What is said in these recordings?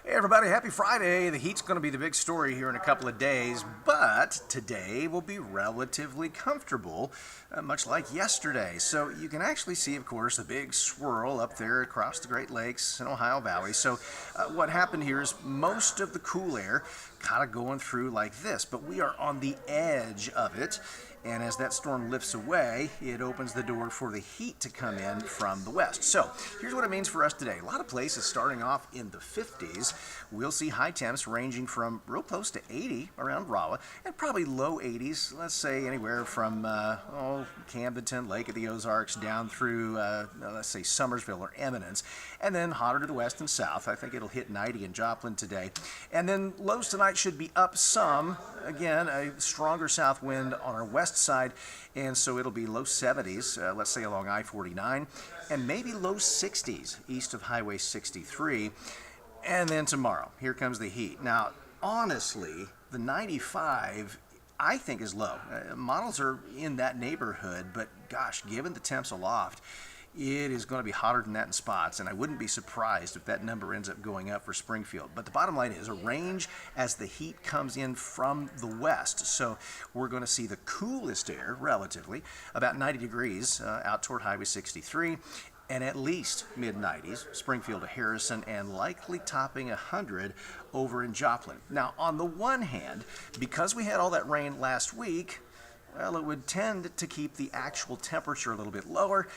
Hey everybody, happy Friday. The heat's going to be the big story here in a couple of days, but today will be relatively comfortable, much like yesterday. So you can actually see, of course, the big swirl up there across the Great Lakes and Ohio Valley. So what happened here is most of the cool air kind of going through like this, but we are on the edge of it. And as that storm lifts away, it opens the door for the heat to come in from the west. So here's what it means for us today. A lot of places starting off in the 50s. We'll see high temps ranging from real close to 80 around Rolla and probably low 80s, let's say anywhere from Camdenton, Lake of the Ozarks, down through, let's say, Summersville or Eminence. And then hotter to the west and south. I think it'll hit 90 in Joplin today. And then lows tonight should be up some. Again, a stronger south wind on our west side, and so it'll be low 70s, let's say along I-49, and maybe low 60s east of Highway 63. And then tomorrow, here comes the heat. Now, honestly, the 95 I think is low. Models are in that neighborhood, but gosh, given the temps aloft, it is going to be hotter than that in spots, and I wouldn't be surprised if that number ends up going up for Springfield. But the bottom line is a range as the heat comes in from the west. So we're going to see the coolest air, relatively, about 90 degrees out toward Highway 63, and at least mid-90s, Springfield to Harrison, and likely topping 100 over in Joplin. Now, on the one hand, because we had all that rain last week, well, it would tend to keep the actual temperature a little bit lower,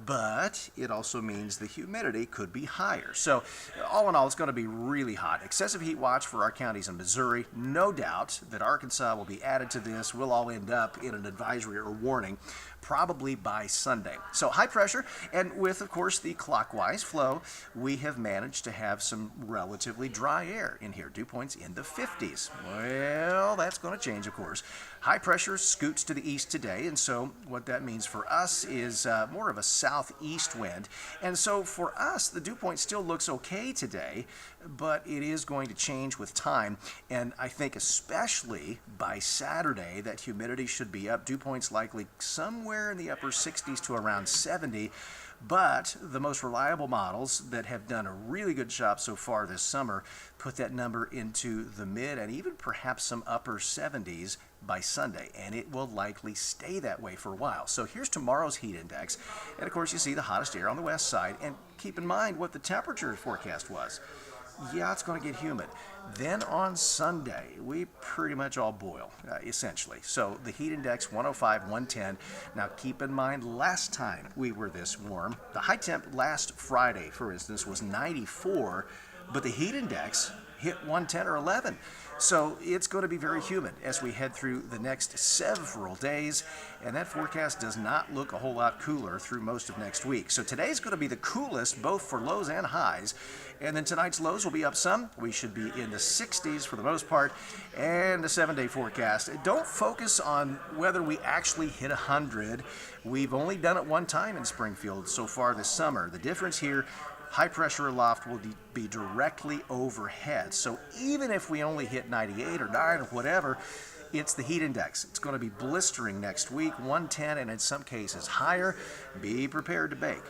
but it also means the humidity could be higher. So all in all, it's going to be really hot. Excessive heat watch for our counties in Missouri. No doubt that Arkansas will be added to this. We'll all end up in an advisory or warning probably by Sunday. So high pressure, and with, of course, the clockwise flow, we have managed to have some relatively dry air in here. Dew points in the 50s. Well, that's going to change, of course. High pressure scoots to the east today, and so what that means for us is more of a southeast wind. And so for us, the dew point still looks okay today, but it is going to change with time. And I think especially by Saturday, that humidity should be up. Dew points likely somewhere in the upper 60s to around 70. But the most reliable models that have done a really good job so far this summer put that number into the mid and even perhaps some upper 70s by Sunday, and it will likely stay that way for a while. So here's tomorrow's heat index, and of course you see the hottest air on the west side, and keep in mind what the temperature forecast was. Yeah, it's going to get humid. Then on Sunday, we pretty much all boil, essentially. So the heat index, 105, 110. Now keep in mind, last time we were this warm, the high temp last Friday, for instance, was 94, but the heat index hit 110 or 11. So it's going to be very humid as we head through the next several days, and that forecast does not look a whole lot cooler through most of next week. So today's going to be the coolest both for lows and highs, and then tonight's lows will be up some. We should be in the 60s for the most part, and the 7-day forecast. Don't focus on whether we actually hit 100. We've only done it one time in Springfield so far this summer. The difference here, high pressure aloft will be directly overhead. So even if we only hit 98 or 9 or whatever, it's the heat index. It's going to be blistering next week, 110, and in some cases higher. Be prepared to bake.